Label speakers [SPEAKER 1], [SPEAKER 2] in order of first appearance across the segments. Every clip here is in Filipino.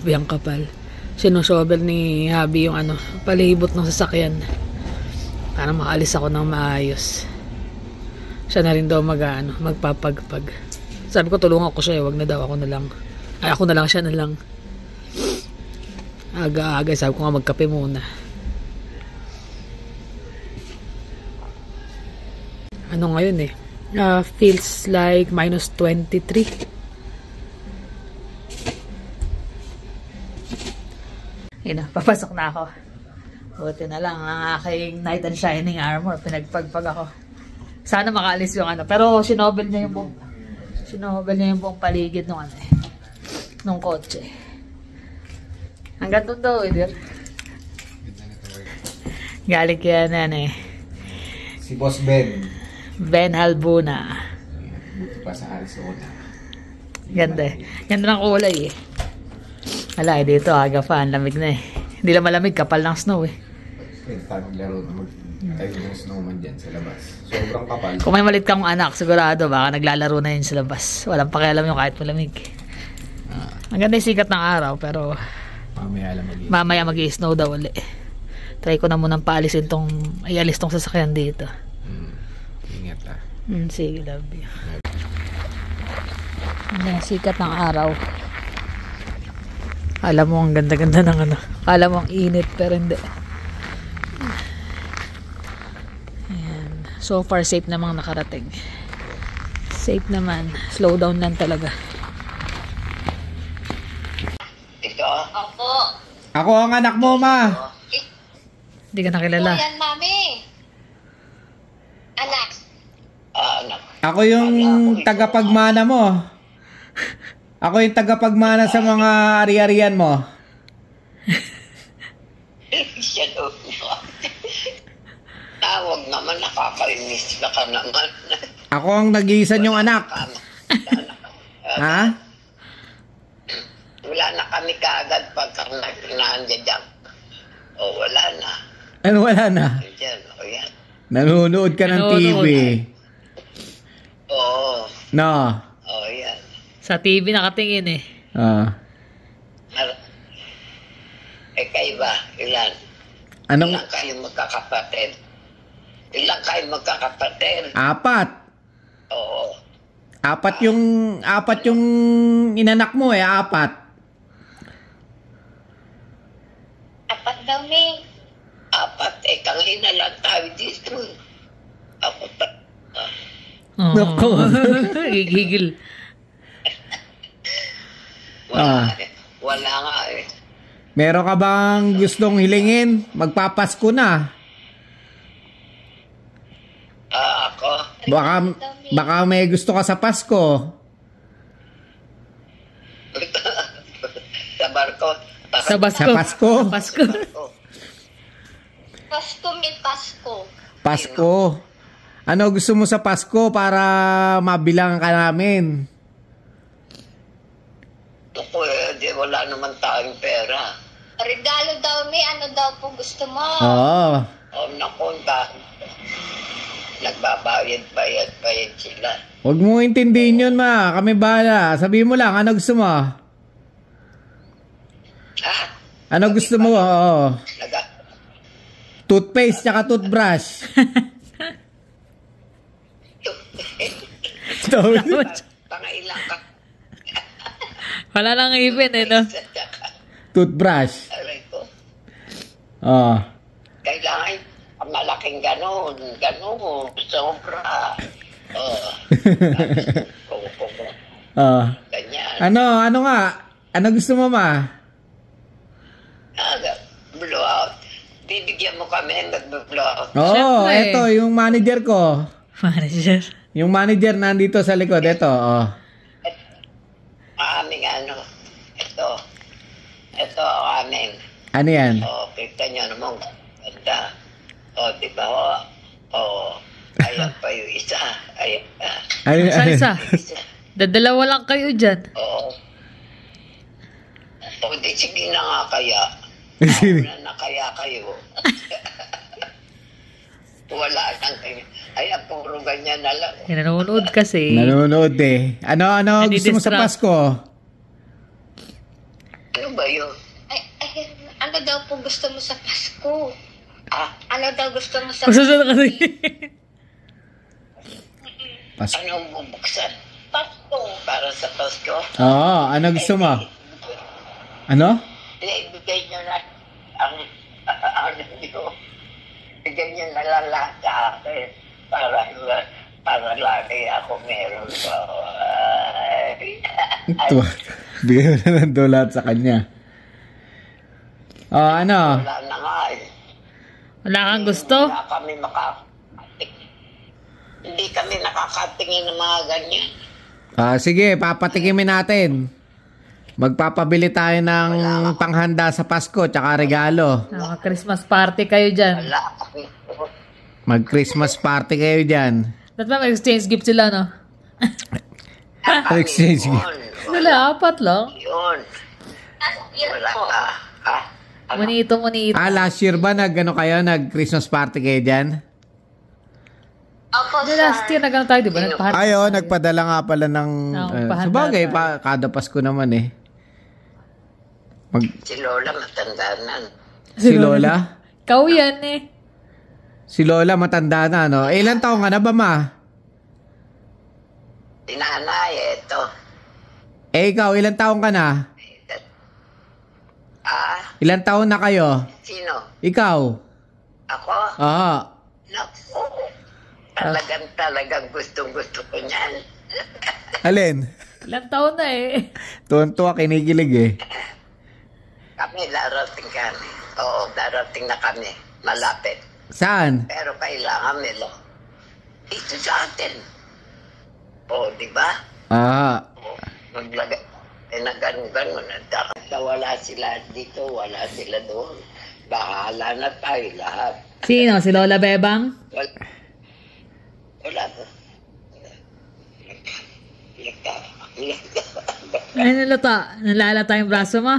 [SPEAKER 1] Grabe ang kapal. Sinusobel ni Habi yung ano, palibot ng sasakyan. Para makaalis ako ng maayos. Siya na rin daw magpapagpag. Sabi ko tulungan ko siya, wag na daw, ako na lang. Ay, ako na lang, siya na lang. Aga-aga, sabi ko nga magkape muna. Ano ngayon eh? Feels like -23. Yun na, papasok na ako. Buti na lang ang aking knight and shining armor. Pinagpagpag ako. Sana makaalis yung ano. Pero sinobel niya yung buong paligid nung ano eh. Nung kotse. Hanggang doon daw, Edir. Galing kaya na eh.
[SPEAKER 2] Si Boss Ben.
[SPEAKER 1] Ben Albuna.
[SPEAKER 2] Pa sa Arizona.
[SPEAKER 1] Ganda eh. Ganda ng kulay eh. Wala eh, dito aga pa. Ang lamig na eh. Hindi lang malamig, kapal ng snow eh.
[SPEAKER 2] Pwede tayo maglaro na tayo ng snowman dyan sa labas. Sobrang kapal.
[SPEAKER 1] Kung may malit kang anak, sigurado baka naglalaro na yun sa labas. Walang pakialam yung kahit malamig. Ang ganda yung sikat ng araw, pero mamaya mag-i-snow daw ulit. Try ko na munang paalisin ialis tong sasakyan dito.
[SPEAKER 2] Ingat ah.
[SPEAKER 1] Sige, love you. Ang sikat ng araw. Alam mo, ang ganda-ganda ng ano. Alam mo, ang init, pero hindi. Ayan. So far, safe namang nakarating. Safe naman. Slow down lang talaga.
[SPEAKER 3] Ito? Ako.
[SPEAKER 2] Ako ang anak mo, ma.
[SPEAKER 1] Hindi ka nakilala.
[SPEAKER 3] Yan, mami. Anak. Anak.
[SPEAKER 2] Ako yung tagapagmana mo. Ako yung tagapagmana sa mga ari-arian mo.
[SPEAKER 3] Siya doon. Tawag naman, nakakainis ka naman.
[SPEAKER 2] Ako ang nag-iisa niyong anak. Ha?
[SPEAKER 3] Wala na kami kaagad pagka nandiyan dyan. O, wala na.
[SPEAKER 2] Ano wala na?
[SPEAKER 3] Diyan, o yan.
[SPEAKER 2] Nanonood ka ng TV.
[SPEAKER 3] Oo.
[SPEAKER 2] No.
[SPEAKER 3] O, yan.
[SPEAKER 1] Sa TV nakatingin eh.
[SPEAKER 3] Kayo ba? Ilan?
[SPEAKER 2] Anong?
[SPEAKER 3] Ilan kayo magkakapatid? Ilan kayo magkakapatid?
[SPEAKER 2] 4.
[SPEAKER 3] Oo.
[SPEAKER 2] 4 yung inanak mo eh, 4.
[SPEAKER 3] 4 daw, May. 4, kangina lang tayo dito. Ako pa.
[SPEAKER 1] Nako. Gigigil.
[SPEAKER 3] Wala nga eh.
[SPEAKER 2] Meron ka bang gustong hilingin? Magpapasko na.
[SPEAKER 3] Ako?
[SPEAKER 2] Baka may gusto ka sa Pasko.
[SPEAKER 3] Sa barko?
[SPEAKER 1] Sa Pasko.
[SPEAKER 2] Sa Pasko.
[SPEAKER 1] Pasko.
[SPEAKER 3] Pasko, may Pasko.
[SPEAKER 2] Pasko. Ano gusto mo sa Pasko para mabilang ka namin?
[SPEAKER 3] Ako di wala naman tayong pera. Regalo daw, May. Ano daw po gusto mo?
[SPEAKER 2] Oo.
[SPEAKER 3] Naku, nagbabayad sila.
[SPEAKER 2] Huwag mo intindihin yun, ma. Kami bahala. Sabihin mo lang, ano gusto mo? Ano gusto mo? Oo. Toothpaste tsaka toothbrush.
[SPEAKER 3] Pangailang ka.
[SPEAKER 1] Wala nang ipin eh, no?
[SPEAKER 2] Toothbrush.
[SPEAKER 3] Aray ko.
[SPEAKER 2] Oo.
[SPEAKER 3] Kailangan malaking ganon. Sobra. Ganyan.
[SPEAKER 2] Ano nga? Ano gusto mo, ma?
[SPEAKER 3] Blowout. Bibigyan mo kami mag-blowout.
[SPEAKER 2] Oo,
[SPEAKER 1] Siyempre.
[SPEAKER 2] eto, yung manager ko.
[SPEAKER 1] Manager.
[SPEAKER 2] Yung manager nandito sa likod. Eto,
[SPEAKER 3] Aming ano. Ito aming.
[SPEAKER 2] Ano yan?
[SPEAKER 3] Kita nyo naman. Ganda. Di ba? Ayan pa yung isa. Ayan pa.
[SPEAKER 1] Isa. Dadalawa lang kayo dyan.
[SPEAKER 3] Di sige na nga kaya. Una na kaya kayo. Wala lang kayo. Ayan, puro ganyan na lang.
[SPEAKER 1] Nanonood kasi.
[SPEAKER 2] Nanonood eh. Ano gusto mo sa Pasko?
[SPEAKER 3] Ano ba yun? Ano daw po gusto mo sa Pasko? Ano daw gusto mo sa
[SPEAKER 1] Pasko kasi.
[SPEAKER 2] Pasko.
[SPEAKER 3] Anong bubuksan? Pasko. Para sa Pasko?
[SPEAKER 2] Oo, ano gusto mo? Ano?
[SPEAKER 3] Ibigay nyo na ang bigyan nyo na lang lahat sa akin para lagi ako meron ko.
[SPEAKER 2] Ito. Bigyan mo na ng dolat sa kanya. Ano?
[SPEAKER 3] Wala na nga eh.
[SPEAKER 1] Wala kang gusto?
[SPEAKER 3] Hindi kami nakakatingin ng mga ganyan.
[SPEAKER 2] Sige, papatikimin natin. Magpapabili tayo ng panghanda sa Pasko tsaka regalo.
[SPEAKER 1] Christmas party kayo dyan.
[SPEAKER 3] Wala kami.
[SPEAKER 2] Mag-Christmas party kayo dyan.
[SPEAKER 1] Dapat ba may-exchange gift sila, no?
[SPEAKER 2] Exchange gift.
[SPEAKER 1] Wala, 4 lang.
[SPEAKER 3] Yun. Wala ka.
[SPEAKER 1] Monito.
[SPEAKER 2] Last year ba nag-Christmas party kayo dyan?
[SPEAKER 3] Opo,
[SPEAKER 1] Last year, nagano tayo, di ba?
[SPEAKER 2] Nagpadala nga pala ng...
[SPEAKER 1] pahanda
[SPEAKER 2] sabagay,
[SPEAKER 1] tayo.
[SPEAKER 2] kada Pasko naman eh.
[SPEAKER 3] Si Lola matanda na.
[SPEAKER 2] Si Lola?
[SPEAKER 1] Ikaw yan eh.
[SPEAKER 2] Si Lola matanda na, no? Ilan taong ka na ba, ma?
[SPEAKER 3] Si Nanay, eto.
[SPEAKER 2] Ikaw, ilan taong ka na? Ilan taon na kayo?
[SPEAKER 3] Sino?
[SPEAKER 2] Ikaw?
[SPEAKER 3] Ako?
[SPEAKER 2] Oo.
[SPEAKER 3] Naku. Talagang gustong-gusto ko niyan.
[SPEAKER 2] Alin?
[SPEAKER 1] Ilang taon na eh.
[SPEAKER 2] Tuwan-tuwa, kinikilig eh.
[SPEAKER 3] Kami, darating kami. Oo, darating na kami. Malapit.
[SPEAKER 2] Saan?
[SPEAKER 3] Pero kailangan nila. Ito sa atin. Oo, di ba? Maglagay. Ganun. Wala sila dito, wala sila doon. Bahala na tayo lahat.
[SPEAKER 1] Sino? Si Lola Bebang?
[SPEAKER 3] Wala po.
[SPEAKER 1] Ay, nalata. Nalalata yung braso mo?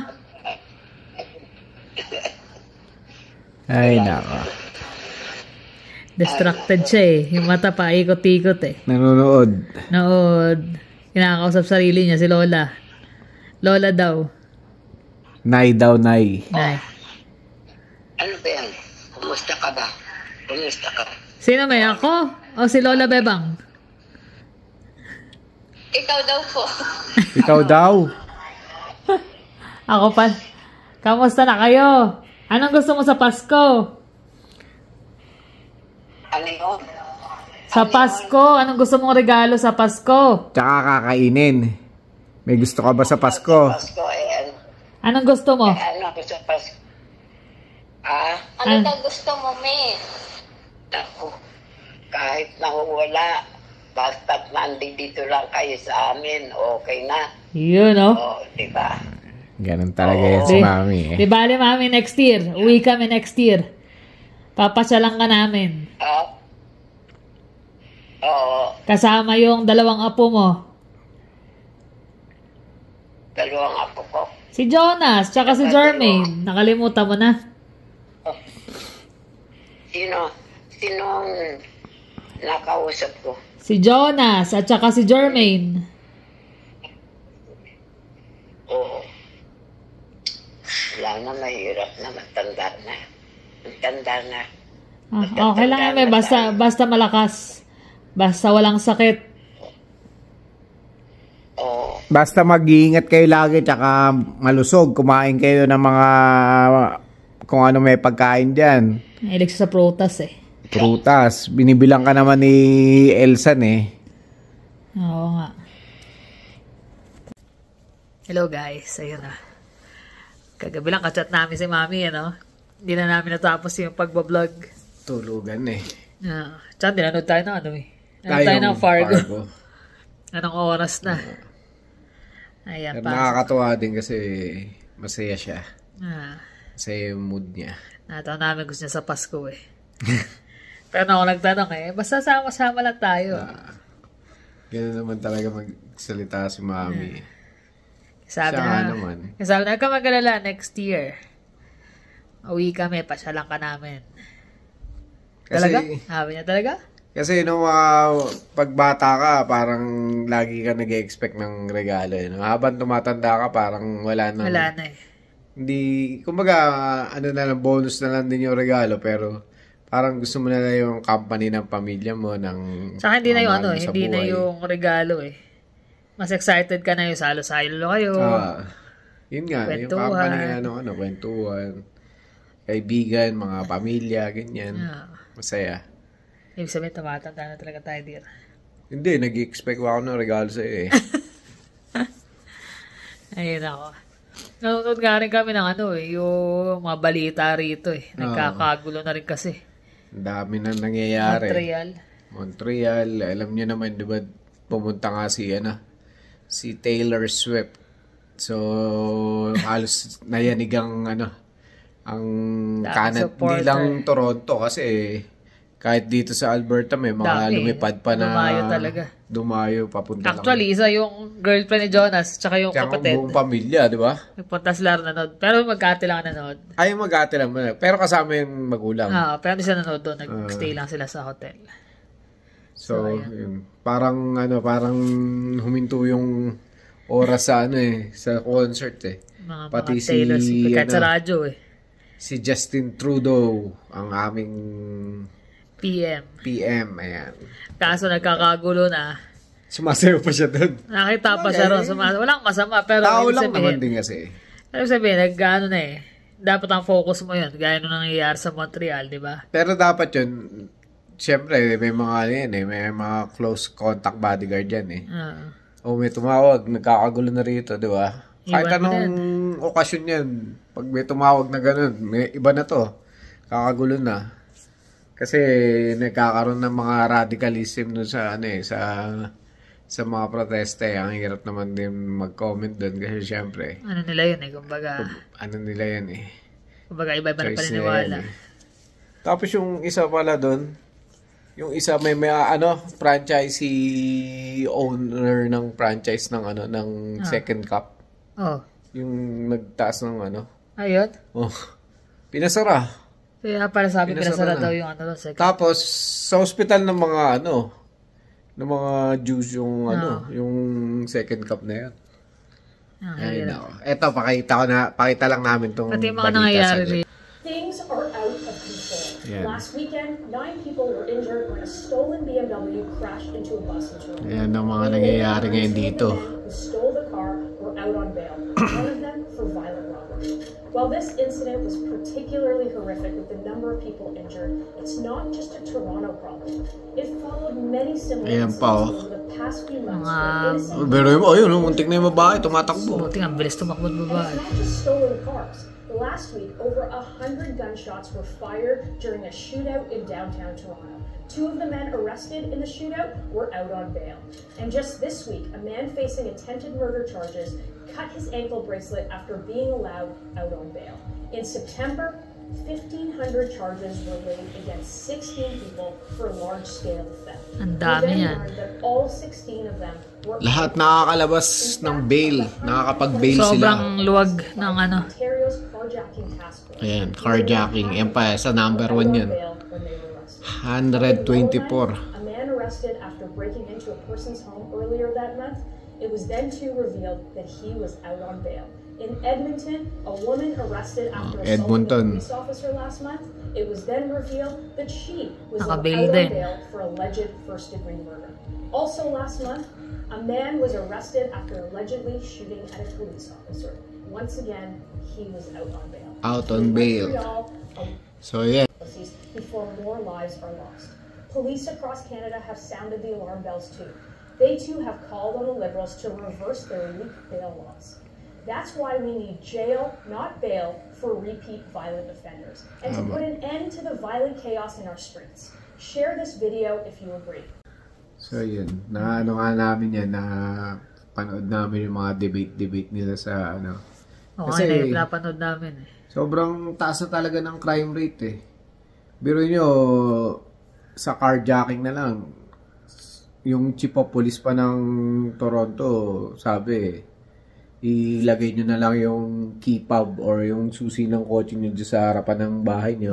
[SPEAKER 2] Ay, nako.
[SPEAKER 1] Distracted siya eh. Yung mata pa, ikot-ikot eh.
[SPEAKER 2] Nanonood.
[SPEAKER 1] Kinakausap sarili niya si Lola. Lola daw.
[SPEAKER 2] Nay daw, nay.
[SPEAKER 1] Nay.
[SPEAKER 3] Ano ba yan? Kumusta ka ba? Kumusta ka?
[SPEAKER 1] Sino may ako? O si Lola Bebang?
[SPEAKER 3] Ikaw daw po.
[SPEAKER 2] Ikaw daw.
[SPEAKER 1] Ako pa. Kamusta na kayo? Anong gusto mo sa Pasko?
[SPEAKER 3] Ano yun?
[SPEAKER 1] Sa Pasko? Anong gusto mong regalo sa Pasko?
[SPEAKER 2] Tsaka kakainin. May gusto ka ba sa Pasko?
[SPEAKER 3] Pasko, eh.
[SPEAKER 1] Anong gusto mo?
[SPEAKER 3] Ano ako sa Pasko?
[SPEAKER 1] Ano
[SPEAKER 3] daw gusto mo, me? Ako, kahit nawawala, basta't nandito lang kayo sa amin, okay na.
[SPEAKER 1] Yun, no?
[SPEAKER 3] Oo, di ba?
[SPEAKER 2] Ganun talaga yan si Mami eh.
[SPEAKER 1] Di bali, Mami, next year. Uwi kami next year. Papasyalan ka namin.
[SPEAKER 3] Oo,
[SPEAKER 1] Kasama yung 2 apo mo.
[SPEAKER 3] 2 apo ko.
[SPEAKER 1] Si Jonas, tsaka si Jermaine. Nakalimutan mo na.
[SPEAKER 3] Sinong nakausap ko?
[SPEAKER 1] Si Jonas at tsaka si Jermaine.
[SPEAKER 3] Oo. Wala na, mahirap na, matanda na. Matanda na.
[SPEAKER 1] Okay lang namin, basta malakas. Basta walang sakit.
[SPEAKER 3] Oo.
[SPEAKER 2] Basta mag-iingat kayo lagi tsaka malusog. Kumain kayo ng mga kung ano may pagkain dyan.
[SPEAKER 1] Nailig sa prutas eh.
[SPEAKER 2] Prutas. Binibilang ka naman ni Elsan eh.
[SPEAKER 1] Oo nga. Hello guys, ayun na. Kagabi lang kachat namin si Mami, ano? Hindi na namin natapos yung pagbablog.
[SPEAKER 2] Tulugan eh.
[SPEAKER 1] Tsaka dinanood tayo ng ano eh. Nanood tayo ng Fargo. Anong oras na? Ayan pa.
[SPEAKER 2] Nakakatuwa din kasi masaya siya. Masaya yung mood niya.
[SPEAKER 1] Nataw namin gusto niya sa Pasko eh. Pero ako nagtanong eh, basta sama-sama lang tayo.
[SPEAKER 2] Ganun naman talaga magsalita si Mami.
[SPEAKER 1] Sabi
[SPEAKER 2] siya
[SPEAKER 1] na,
[SPEAKER 2] naman.
[SPEAKER 1] Sabi na, ka mag-alala, next year. Uwi kami, pasyalan ka namin. Talaga? Sabi niya talaga?
[SPEAKER 2] Kasi nung pagbata ka, parang lagi ka nag-expect ng regalo. Habang tumatanda ka, parang wala na.
[SPEAKER 1] Wala na eh.
[SPEAKER 2] Hindi, kumbaga, ano na lang, bonus na lang din yung regalo, pero parang gusto mo na lang yung company ng pamilya mo, ng
[SPEAKER 1] Saka hindi na yung
[SPEAKER 2] mahal mo sa
[SPEAKER 1] hindi na
[SPEAKER 2] buhay.
[SPEAKER 1] yung regalo eh. Mas excited ka na yung salo-salo kayo.
[SPEAKER 2] Yun nga, yung
[SPEAKER 1] Kwentuhan.
[SPEAKER 2] company, kwentuhan, kaibigan, mga pamilya, ganyan. Masaya.
[SPEAKER 1] Ibig sabihin, tumatanda na talaga tayo dito.
[SPEAKER 2] Hindi, nag-expect ako ng regalo sa'yo eh.
[SPEAKER 1] Ayun ako. Nanonood nga rin kami ng yung mga balita rito eh. Nagkakagulo na rin kasi.
[SPEAKER 2] Ang dami na nangyayari.
[SPEAKER 1] Montreal.
[SPEAKER 2] Alam niyo naman, di ba, pumunta nga si Taylor Swift. So, halos nayanig ang Canada. Hindi lang Toronto kasi kahit dito sa Alberta may mga lumipad pa na
[SPEAKER 1] dumayo talaga.
[SPEAKER 2] Dumayo papunta
[SPEAKER 1] Actually, isa yung girlfriend ni Jonas tsaka yung kapatid.
[SPEAKER 2] Buong pamilya, di ba?
[SPEAKER 1] Nagpunta sila nanood. Pero magkati lang nanood.
[SPEAKER 2] Ay, magkati lang. Pero kasama yung magulang.
[SPEAKER 1] Pero hindi sila nanood doon. Nag-stay lang sila sa hotel.
[SPEAKER 2] So yun. Parang huminto yung oras sa concert eh. Pati
[SPEAKER 1] mga Taylor Swift. Kahit sa radyo eh.
[SPEAKER 2] Si Justin Trudeau, ang aming PM, ayan.
[SPEAKER 1] Kaso nagkakagulo na.
[SPEAKER 2] Sumasayaw pa siya doon.
[SPEAKER 1] Nakita pa siya ron. Walang masama. Pero
[SPEAKER 2] tao lang naman din kasi.
[SPEAKER 1] Pero sabihin, dapat ang focus mo yun. Gaya nung nangyayari sa Montreal, di ba?
[SPEAKER 2] Pero dapat yun, siyempre, may mga close contact bodyguard yan eh. O may tumawag, nagkakagulo na rito, di ba? Kahit anong okasyon yan, pag may tumawag na ganun, may iba na to. Kakagulo na. Kasi nagkakaroon ng mga radicalism doon sa mga protesta eh. Ang hirap naman din mag-comment doon kasi syempre.
[SPEAKER 1] Ano nila yun eh, kumbaga. Kumbaga iba-iba na paniniwala.
[SPEAKER 2] Tapos yung isa pala doon, yung isa may franchisee owner ng franchise ng Second Cup. Yung nagtaas ng
[SPEAKER 1] Ayun?
[SPEAKER 2] Pinasara.
[SPEAKER 1] Kaya para sabi pinasara daw yung second.
[SPEAKER 2] Tapos sa ospital ng mga ng mga Jews yung yung Second Cup na yan. Ay nako. Eto pakita lang namin tong
[SPEAKER 1] pati mga nangyayari.
[SPEAKER 4] Things are out of control. Last weekend, 9 people were injured when a stolen BMW crashed into a bus in Toronto.
[SPEAKER 2] Ayan ang mga nangyayari ngayon dito.
[SPEAKER 4] Who stole the car were out on bail. One of them for violent robbery. While this incident was particularly horrific with the number of people injured, it's not just a Toronto problem. It followed many similar incidents over the past few months.
[SPEAKER 2] Pero ayun, muntik na yung babae, tumatakbo.
[SPEAKER 1] Muntik ang bilis tumakbo ng babae.
[SPEAKER 4] It's not just stolen cars. Last week, over 100 gunshots were fired during a shootout in downtown Toronto. 2 of the men arrested in the shootout were out on bail. And just this week, a man facing attempted murder charges cut his ankle bracelet after being allowed out on bail. In September, 1,500 charges were laid against 16 people for large-scale theft.
[SPEAKER 1] Ang dami yan.
[SPEAKER 4] All 16 of them were
[SPEAKER 2] lahat nakakalabas ng bail, nakakapag-bail sila.
[SPEAKER 1] Sobrang luwag ng
[SPEAKER 4] Ontario's carjacking task force.
[SPEAKER 2] Ayan, carjacking. Yan pa, sa number 1 yan. 124.
[SPEAKER 4] A man arrested after breaking into a person's home earlier that month. It was then too revealed that he was out on bail. In Edmonton, a woman arrested after assaulting a police officer last month. It was then revealed that she was out on bail for alleged first-degree murder. Also last month, a man was arrested after allegedly shooting at a police officer. Once again, he was out on bail.
[SPEAKER 2] Out on bail. So yeah.
[SPEAKER 4] Before more lives are lost. Police across Canada have sounded the alarm bells too. They too have called on the Liberals to reverse their weak bail laws. That's why we need jail, not bail, for repeat violent offenders. And to put an end to the violent chaos in our streets. Share this video if you agree.
[SPEAKER 2] So yun, naano nga namin yan, na panood namin yung mga debate nila sa
[SPEAKER 1] Kasi napanood namin eh.
[SPEAKER 2] Sobrang taas na talaga ng crime rate eh. Biro nyo, sa carjacking na lang, yung chief of police pa ng Toronto, sabi, ilagay nyo na lang yung key fob or yung susi ng kotse nyo dyan sa harapan ng bahay nyo.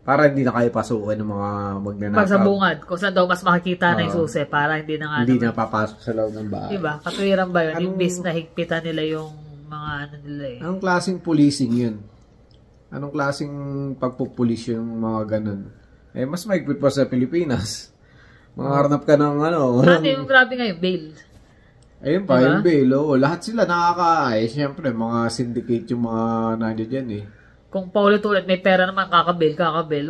[SPEAKER 2] Para hindi na kayo pasukin ng mga magnanakaw.
[SPEAKER 1] Pag sa bungad, kung saan daw mas makikita na yung susi, para hindi na
[SPEAKER 2] hindi na papasok sa loob ng bahay.
[SPEAKER 1] Diba? Katuwiran ba yun? Imbis na higpitan nila yung mga ano nila eh.
[SPEAKER 2] Anong klaseng policing yun? Anong klaseng pagpupulis yung mga ganun? Eh, mas maigpit pa sa Pilipinas. Makaharap ka ng ano.
[SPEAKER 1] Saan yung grabe ngayon, bail?
[SPEAKER 2] Ayun pa, yung bail. Oh, lahat sila siyempre, mga syndicate yung mga nandiyo dyan eh.
[SPEAKER 1] Kung paulit-ulit may pera naman, kakabail,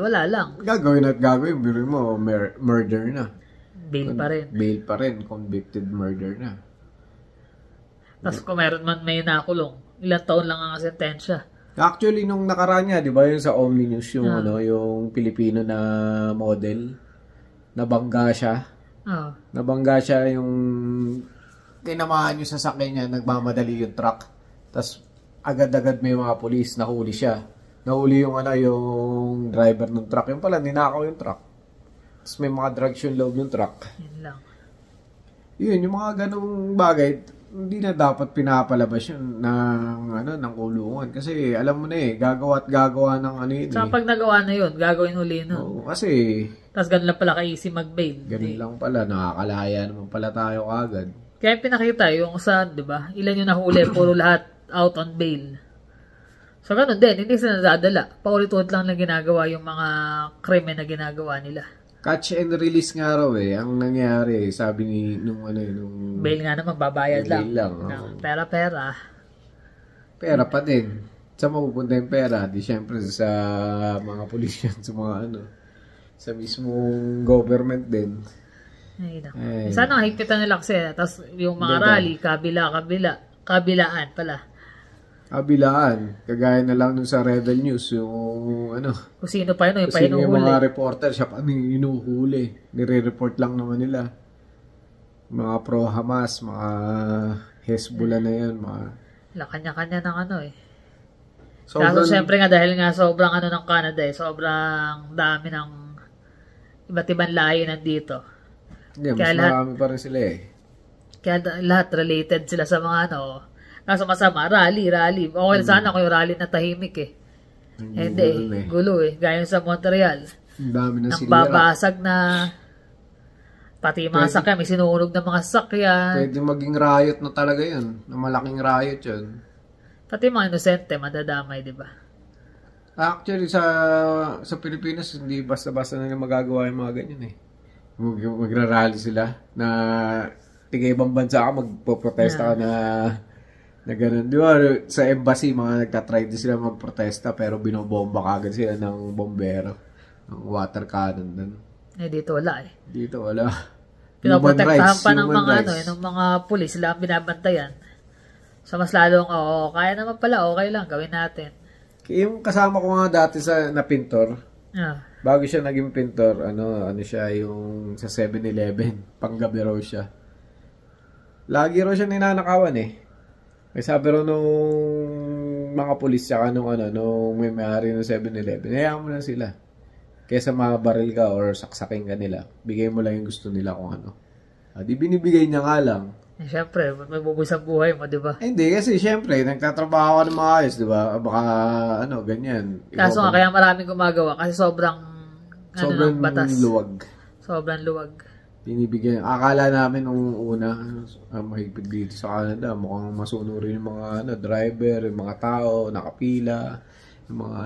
[SPEAKER 1] wala lang.
[SPEAKER 2] Gagawin at gagawin, biro mo, murder na.
[SPEAKER 1] Bail pa rin.
[SPEAKER 2] Bail pa rin, convicted murder na.
[SPEAKER 1] Tapos kung meron man may nakulong, ilang taon lang ang sentensya.
[SPEAKER 2] Actually, nung nakaraan niya, di ba yung sa Omni News, yung, yung Pilipino na model, nabangga siya. Nabangga siya yung tinamaan yung sasakyan niya, nagmamadali yung truck. Tapos, agad-agad may mga polis, nahuli siya. Nahuli yung yung driver ng truck. Yung pala, ninakaw yung truck. Tapos may mga drugs yung loob ng truck.
[SPEAKER 1] Yun lang.
[SPEAKER 2] Yun, yung mga ganong bagay, hindi na dapat pinapalabas yun ng kulungan. Kasi alam mo na gagawa ng ano yun.
[SPEAKER 1] Saka pag nagawa na yun, gagawin uli nun.
[SPEAKER 2] Oo, kasi
[SPEAKER 1] tapos ganun lang pala ka-easy mag-bail.
[SPEAKER 2] Ganun lang pala, nakakalaya naman pala tayo agad.
[SPEAKER 1] Kaya pinakita yung saan, di ba? Ilan yung nahuli, puro lahat out on bail. So ganun din, hindi sila nadadala. Paulit-ulit lang na ginagawa yung mga krimen na ginagawa nila.
[SPEAKER 2] Catch and release nga raw ang nangyari, sabi ni nung
[SPEAKER 1] bail nga naman, babayad
[SPEAKER 2] bail lang.
[SPEAKER 1] Pera.
[SPEAKER 2] Pera pa din. Saan mapupunta yung pera? Di syempre sa mga pulis yan, sa mga sa mismong government din.
[SPEAKER 1] Sana higpitan nila kasi. Tapos yung mga rally, kabilaan pala.
[SPEAKER 2] Kabilaan. Kagaya na lang nun sa Rebel News, yung
[SPEAKER 1] kung sino pa yun, yung
[SPEAKER 2] sino yung mga reporter, siya pa inuhuli. Nire-report lang naman nila. Mga pro-Hamas, mga Hezbollah na yun, mga...
[SPEAKER 1] Kanya-kanya ng Kaso syempre nga dahil nga sobrang ng Canada sobrang dami ng iba't ibang lahi nandito.
[SPEAKER 2] Mas marami pa rin sila
[SPEAKER 1] Kaya lahat related sila sa mga kaso masama, rally. Okay, sana kung yung rally na tahimik Hindi, gulo Gaya sa Montreal.
[SPEAKER 2] Ang dami na sila.
[SPEAKER 1] Babasag na pati mga sakyan, may sinunog na mga sakyan.
[SPEAKER 2] Pwede maging riot na talaga yun. Na malaking riot yun.
[SPEAKER 1] Pati mga inosente, madadamay, di ba?
[SPEAKER 2] Actually, sa Pilipinas, hindi basta-basta na magagawa yung mga ganyan Magra-rally sila na tiga-ibang bansa ka, magpo-protesta ka na gano'n. Di ba, sa embassy, mga nagtatry din sila magprotesta pero binobomba kagad sila ng bombero. Ng water cannon dun.
[SPEAKER 1] Dito wala
[SPEAKER 2] Dito wala.
[SPEAKER 1] Pinoprotektahan pa ng mga ng mga pulis, sila ang binabantayan. So mas lalong, kaya naman pala, okay lang, gawin natin.
[SPEAKER 2] Yung kasama ko nga dati na pintor, bago siya naging pintor, ano siya yung sa 7-Eleven, panggabi raw siya. Lagi raw siya ninanakawan May sabi raw nung mga pulis saka nung may-ari ng 7-Eleven, hayaan mo na sila. Kesa mabaril ka or saksakin ka nila, bigay mo lang yung gusto nila kung Di binibigay niya nga lang.
[SPEAKER 1] Siyempre, may bubuhay ang buhay mo, di ba?
[SPEAKER 2] Hindi, kasi siyempre, nagtatrabaho ka ng maayos, di ba? Baka, ganyan.
[SPEAKER 1] Kaso nga, kaya maraming gumagawa kasi sobrang batas.
[SPEAKER 2] Luwag.
[SPEAKER 1] Sobrang luwag.
[SPEAKER 2] Binibigyan. Akala namin nung una, mahigpit dito sa Canada, mukhang masunurin yung mga driver, yung mga tao, nakapila, yung mga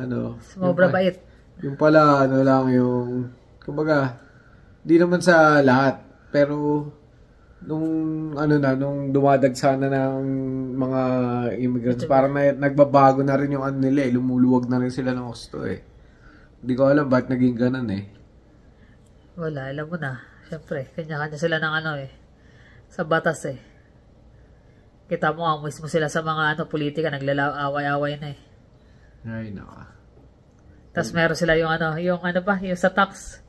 [SPEAKER 1] Sobra bait.
[SPEAKER 2] Yung pala, lang yung, kumbaga, di naman sa lahat, pero nung dumadagsa na ng mga immigrants, parang nagbabago na rin yung nila lumuluwag na rin sila ng gusto Hindi ko alam ba't naging ganun
[SPEAKER 1] Wala, alam mo na. Siyempre, kanya-kanya sila ng sa batas Kita mo nga mismo sila sa mga politika, naglalaway-away na
[SPEAKER 2] Ay, naka.
[SPEAKER 1] Tapos meron sila yung yung sa tax.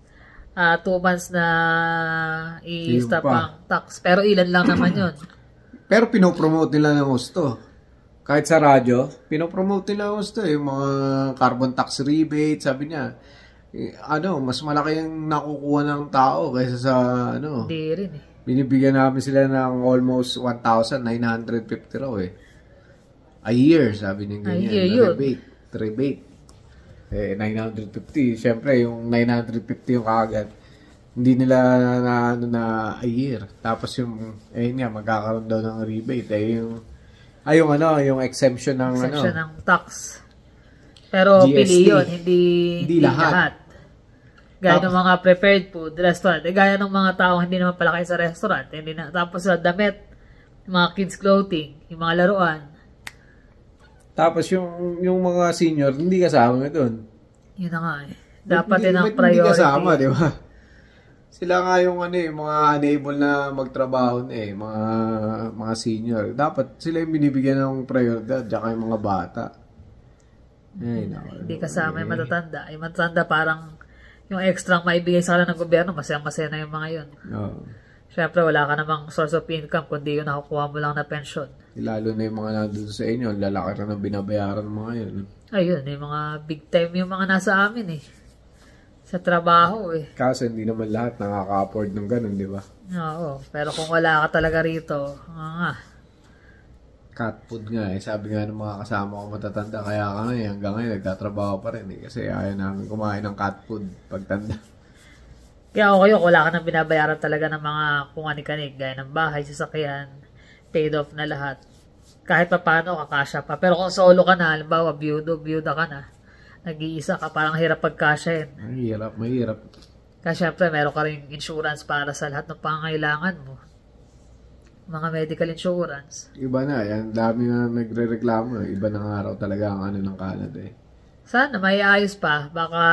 [SPEAKER 1] 2 months na i-stop ang tax. Pero ilan lang naman yun.
[SPEAKER 2] Pero pinopromote nila ng gusto. Kahit sa radyo, pinopromote nila ng gusto. Yung mga carbon tax rebate, sabi niya, mas malaki yung nakukuha ng tao kaysa sa
[SPEAKER 1] Hindi rin
[SPEAKER 2] binibigyan namin sila ng almost 1,950 raw a year, sabi niya ganyan. Rebate. 950. Siyempre, yung 950 yung kagad. Hindi nila na a year. Tapos yung, magkakaroon daw ng rebate. Yung Ay, yung exemption ng
[SPEAKER 1] exemption ng tax. Pero
[SPEAKER 2] GST.
[SPEAKER 1] pili yun, hindi lahat. Gaya ng mga prepared food, restaurant. Gaya ng mga tao hindi naman pala kayo sa restaurant. Hindi na, tapos sa damit, yung mga kids clothing, yung mga laruan.
[SPEAKER 2] Tapos yung mga senior, hindi kasama doon.
[SPEAKER 1] Yun na nga eh. Dapat din ang priority.
[SPEAKER 2] Hindi kasama, di ba? Sila nga yung mga unable na magtrabaho mga senior. Dapat sila yung binibigyan ng prioridad, tsaka yung mga bata.
[SPEAKER 1] Hindi kasama yung matatanda. Yung matatanda parang yung extra maibigay sa kanila ng gobyerno, masaya-masaya na yung mga yun.
[SPEAKER 2] Oo.
[SPEAKER 1] Siyempre, wala ka namang source of income kundi yung nakukuha mo lang na pension.
[SPEAKER 2] Lalo na yung mga nandun sa inyo, lalaki na ng binabayaran ng mga yun.
[SPEAKER 1] Ayun, yung mga big time yung mga nasa amin eh. Sa trabaho eh.
[SPEAKER 2] Kaso hindi naman lahat nakaka-afford ng ganun, di ba?
[SPEAKER 1] Oo, pero kung wala ka talaga rito,
[SPEAKER 2] Cat food nga eh. Sabi nga ng mga kasama ko matatanda, kaya ka ngayon, hanggang ngayon nagtatrabaho pa rin eh. Kasi ayaw namin kumain ng cat food pagtanda.
[SPEAKER 1] Kaya okay yun, wala ka nang binabayaran talaga ng mga kung-ani-kanig, gaya ng bahay, sasakyan, paid off na lahat. Kahit pa paano, kakasya pa. Pero kung solo ka na, halimbawa, byuda ka na, nag-iisa ka, parang hirap pagkasyahin.
[SPEAKER 2] Mahirap.
[SPEAKER 1] Kasi syempre, meron ka rin insurance para sa lahat ng pangangailangan mo. Mga medical insurance.
[SPEAKER 2] Iba na, yan. Dami na nagre-reklamo. Iba na araw talaga ang ng Canada eh.
[SPEAKER 1] Sana may ayos pa. Baka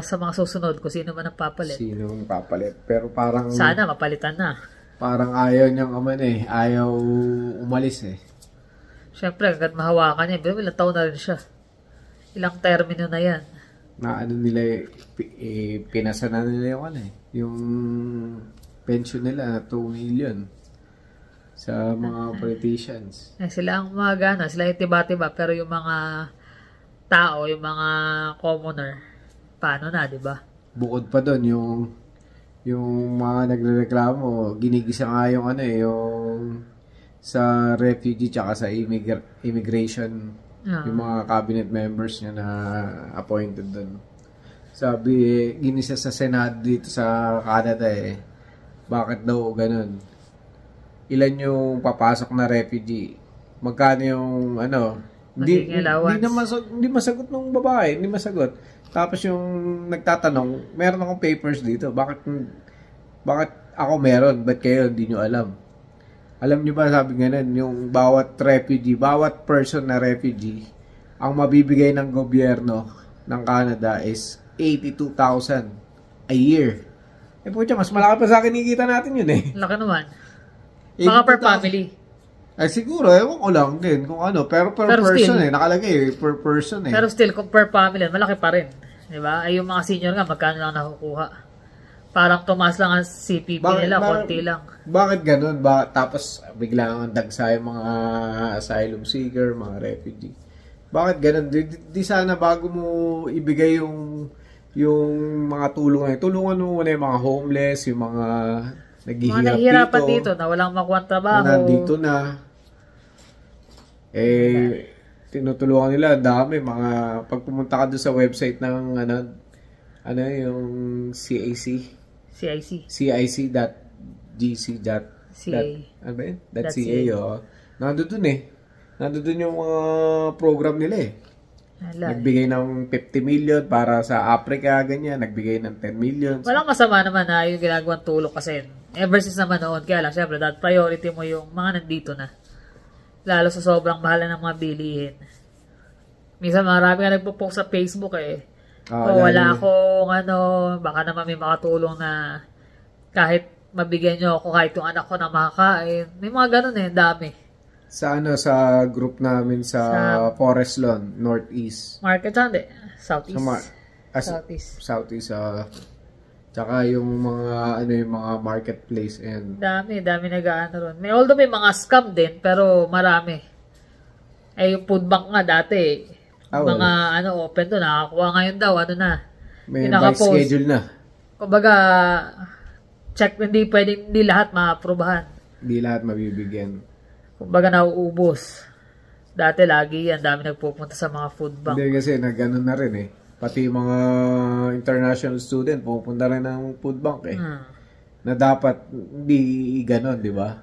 [SPEAKER 1] sa mga susunod kung sino man ang papalit.
[SPEAKER 2] Sino ang papalit. Pero parang...
[SPEAKER 1] Sana mapalitan na.
[SPEAKER 2] Parang ayaw niyang ayaw umalis eh.
[SPEAKER 1] Siyempre, agad mahawakan niya. Pero ilang taon na rin siya. Ilang termino na yan.
[SPEAKER 2] Na nila, pinasa na nila yung pension nila na 2 million sa mga politicians.
[SPEAKER 1] Sila ang mga sila yung tiba-tiba, pero yung mga tao, yung mga commoner, paano na, di ba?
[SPEAKER 2] Bukod pa doon, yung mga nagrereklamo, ginigisa nga yung yung sa refugee tsaka sa immigration, yung mga cabinet members niya na appointed doon. Sabi, ginisa sa Senado dito sa Canada bakit daw ganun? Ilan yung papasok na refugee? Magkano yung hindi masagot ng babae, hindi masagot. Tapos yung nagtatanong, meron akong papers dito. Bakit ako meron? Ba't kayo hindi nyo alam? Alam nyo ba, sabi nga yung bawat refugee, bawat person na refugee, ang mabibigay ng gobyerno ng Canada is 82,000 a year. Pucha, mas malaki pa sa akin nakikita natin yun eh.
[SPEAKER 1] Laki naman. Mga per family.
[SPEAKER 2] Ay siguro, ewan ko lang din kung pero per person still, nakalagay per person
[SPEAKER 1] Pero still, kung per family, malaki pa rin. Diba? Ay yung mga senior nga, magkano lang nakukuha. Parang tumaas lang ang CPP nila, konti lang.
[SPEAKER 2] Bakit ganun? Tapos biglang dagsa yung mga asylum seeker, mga refugee. Bakit ganun? Di sana bago mo ibigay yung mga tulungan. Tulungan mo muna yung mga homeless, yung mga
[SPEAKER 1] naghihirap dito na walang makuha trabaho.
[SPEAKER 2] Nandito na. Tinutulungan nila. Dami. Pag pumunta ka doon sa website ng yung CIC. CIC.gc.ca. Nandun Nandun yung mga program nila Nagbigay ng 50 million para sa Africa, ganyan. Nagbigay ng 10 million.
[SPEAKER 1] Walang masama naman na yung ginagawang tulong kasi ever since naman noon. Kaya lang, syempre, that priority mo yung mga nandito na. Lalo sa sobrang mahal na ng mga bilihin. Minsan marami nga nagpo-post sa Facebook wala akong baka naman may makatulong na kahit mabigyan nyo ako kahit yung anak ko na makakain. May mga ganun dami.
[SPEAKER 2] Sa group namin sa Forest Lawn, Northeast.
[SPEAKER 1] Market Southeast.
[SPEAKER 2] Southeast. Tsaka yung mga yung mga marketplace and
[SPEAKER 1] dami nag-aano ron. Although may mga scam din, pero marami. Yung food bank nga dati, mga open doon, nakakuha ngayon daw,
[SPEAKER 2] may by schedule na.
[SPEAKER 1] Kumbaga, check, hindi lahat ma-aprobahan.
[SPEAKER 2] Hindi lahat mabibigyan.
[SPEAKER 1] Kumbaga nauubos. Dati lagi yan, dami nagpupunta sa mga food bank.
[SPEAKER 2] Hindi kasi nag-ano na rin Pati mga international student pupunta rin ng food bank Na dapat hindi ganon, di ba?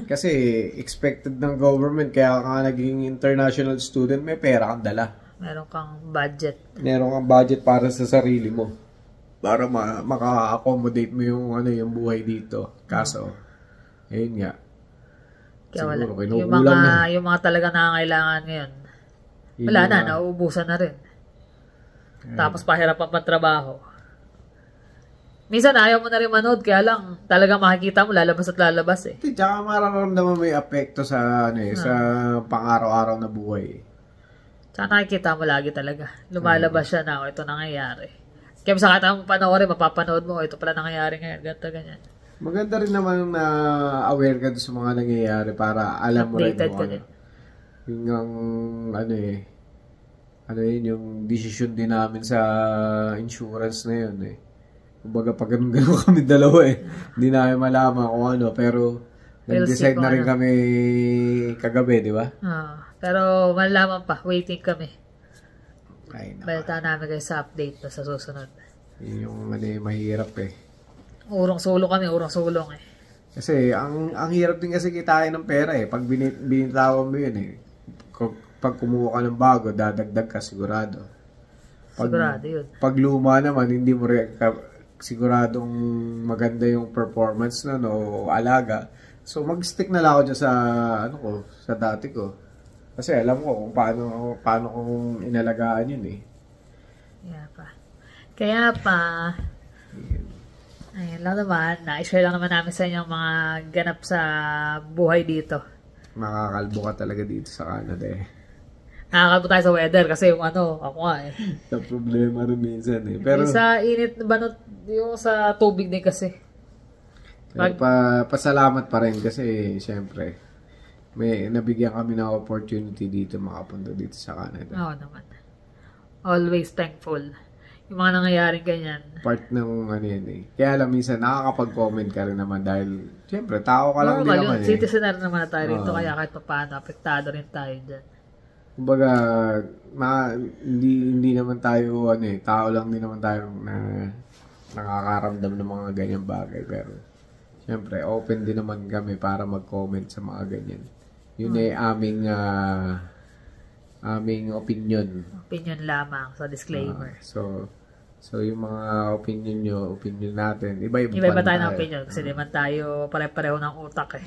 [SPEAKER 2] Kasi expected ng government, kaya ka naging international student, may pera kang dala.
[SPEAKER 1] Meron kang budget.
[SPEAKER 2] Meron kang budget para sa sarili mo. Para maka-accommodate mo yung, yung buhay dito. Kaso, ayun nga.
[SPEAKER 1] Kaya wala.
[SPEAKER 2] Siguro,
[SPEAKER 1] Yung mga talaga nangangailangan ngayon, wala na, nauubusan na rin. Tapos pahirap pa trabaho. Minsan ayaw mo na rin manood, kaya lang talagang makikita mo lalabas at lalabas eh.
[SPEAKER 2] Tsaka mararamdaman mo yung apekto sa sa pang-araw-araw na buhay.
[SPEAKER 1] Tsaka nakikita mo lagi talaga. Lumalabas siya na, ito nangyayari. Kaya sa kata mo panoorin, mapapanood mo, ito pala nangyayari ngayon, ganito, ganyan.
[SPEAKER 2] Maganda rin naman na aware ka sa mga nangyayari para alam mo rin mo. Yung yung decision din namin sa insurance na yun eh. Kumbaga pag ganun kami dalawa eh. Hindi namin malaman kung ano, pero nag-decide na rin kami kagabi, di ba?
[SPEAKER 1] Pero malalaman pa, waiting kami.
[SPEAKER 2] Ay,
[SPEAKER 1] Balitaan namin kayo sa update sa susunod.
[SPEAKER 2] Yung mahirap eh.
[SPEAKER 1] Urong-sulong kami, urong-sulong eh.
[SPEAKER 2] Kasi ang hirap din kasi kitain ng pera eh. Pag binitawan mo yun eh. Pag kumuha ka ng bago, dadagdag ka sigurado.
[SPEAKER 1] Sigurado yun.
[SPEAKER 2] Pag luma naman, hindi mo rin siguradong maganda yung performance na o alaga. So mag-stick na lang ako dyan sa sa dati ko. Kasi alam ko kung paano kong inalagaan yun eh.
[SPEAKER 1] Kaya pa ayun lang naman, na-share lang naman namin sa inyo mga ganap sa buhay dito.
[SPEAKER 2] Makakalbo ka talaga dito sa Canada eh.
[SPEAKER 1] Nakakalbo tayo sa weather kasi yung ako nga eh.
[SPEAKER 2] Sa problema rin minsan eh. Pero
[SPEAKER 1] sa init banot, yung sa tubig din kasi.
[SPEAKER 2] Pasalamat pa rin kasi syempre may nabigyan kami ng opportunity dito makapunta dito sa Canada.
[SPEAKER 1] Oo naman. Always thankful. Yung mga nangyayaring ganyan.
[SPEAKER 2] Part ng yan eh. Kaya alam minsan nakakapag-comment ka rin naman dahil syempre tao ka lang din naman eh.
[SPEAKER 1] Citizen na rin naman tayo rito kaya kahit paano apektado rin tayo dyan.
[SPEAKER 2] Kumbaga hindi naman tayo tao lang din naman tayo na nakakaramdam ng mga ganyang bagay pero syempre open din naman kami para mag-comment sa mga ganyan. Yun ay aming opinion.
[SPEAKER 1] Opinion lamang sa disclaimer.
[SPEAKER 2] So yung mga opinion natin,
[SPEAKER 1] iba-iba tayo ng opinion kasi di man tayo pare-pareho ng utak eh.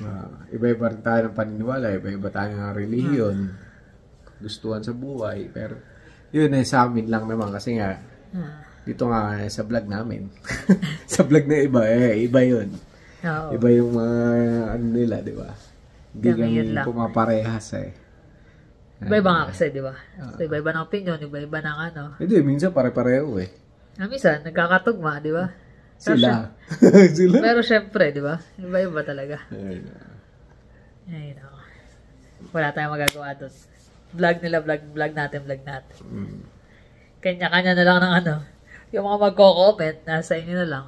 [SPEAKER 2] Iba-iba rin tayo ng paniniwala, iba-iba tayo ng relihiyon, gustuhan sa buhay, pero yun ay sa amin lang naman kasi nga dito nga sa vlog namin. Sa vlog na iba yun.
[SPEAKER 1] Oo.
[SPEAKER 2] Iba yung mga nila, di ba? Hindi kami pumaparehas eh.
[SPEAKER 1] Iba-iba nga kasi, di ba? So, iba-iba ng opinion, iba-iba ng
[SPEAKER 2] Hindi, minsan pare-pareho eh.
[SPEAKER 1] Minsan, nagkakatugma, di ba?
[SPEAKER 2] Sila.
[SPEAKER 1] Pero syempre, di ba? Iba-iba talaga. Ayun ako. Wala tayong magagawa doon. Vlog nila, vlog natin. Kanya-kanya na lang ng yung mga magko-comment, nasa inyo na lang.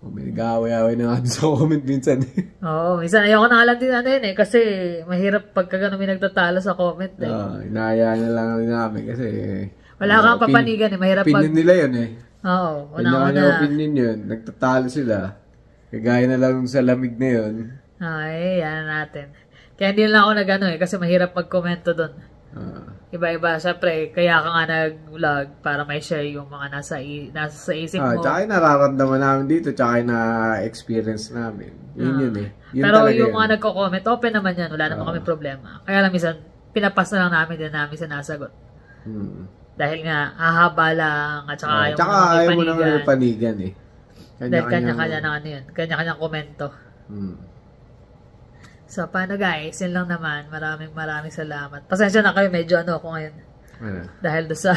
[SPEAKER 2] May nag-aaway-aaway na nga sa comment minsan eh.
[SPEAKER 1] Oo, minsan ayoko na lang din eh. Kasi mahirap pagka gano'n may nagtatalo sa comment eh.
[SPEAKER 2] Inaaya na lang namin kasi
[SPEAKER 1] wala kang papanigan eh. Mahirap
[SPEAKER 2] opinion nila yun eh.
[SPEAKER 1] Oo.
[SPEAKER 2] Una opinion yun. Nagtatalo sila. Kagaya na lang sa lamig na yun.
[SPEAKER 1] Yan natin. Kaya hindi lang ako kasi mahirap mag-komento doon. Iba-iba. Siyempre, kaya ka nga nag-vlog para may share yung mga nasa sa isip mo.
[SPEAKER 2] Tsaka yung nararamdaman namin dito, tsaka yung na-experience namin. Yun eh. Yun
[SPEAKER 1] pero yung mga nagko-comment, open naman yan. Wala naman kami problema. Kaya lang minsan, pinapas na lang namin din namin sinasagot. Dahil nga, hahaba lang at saka
[SPEAKER 2] ayaw mo naman yung panigan eh.
[SPEAKER 1] Dahil kanya-kanya na kanya-kanyang komento. So, paano guys? Yun lang naman. Maraming salamat. Pasensya na kayo. Medyo ako ngayon. Dahil doon sa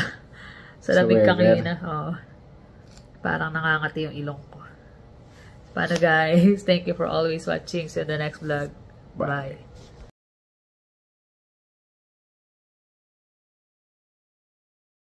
[SPEAKER 1] lamig kanina. Parang nangangati yung ilong ko. Paano guys? Thank you for always watching. See you in the next vlog. Bye.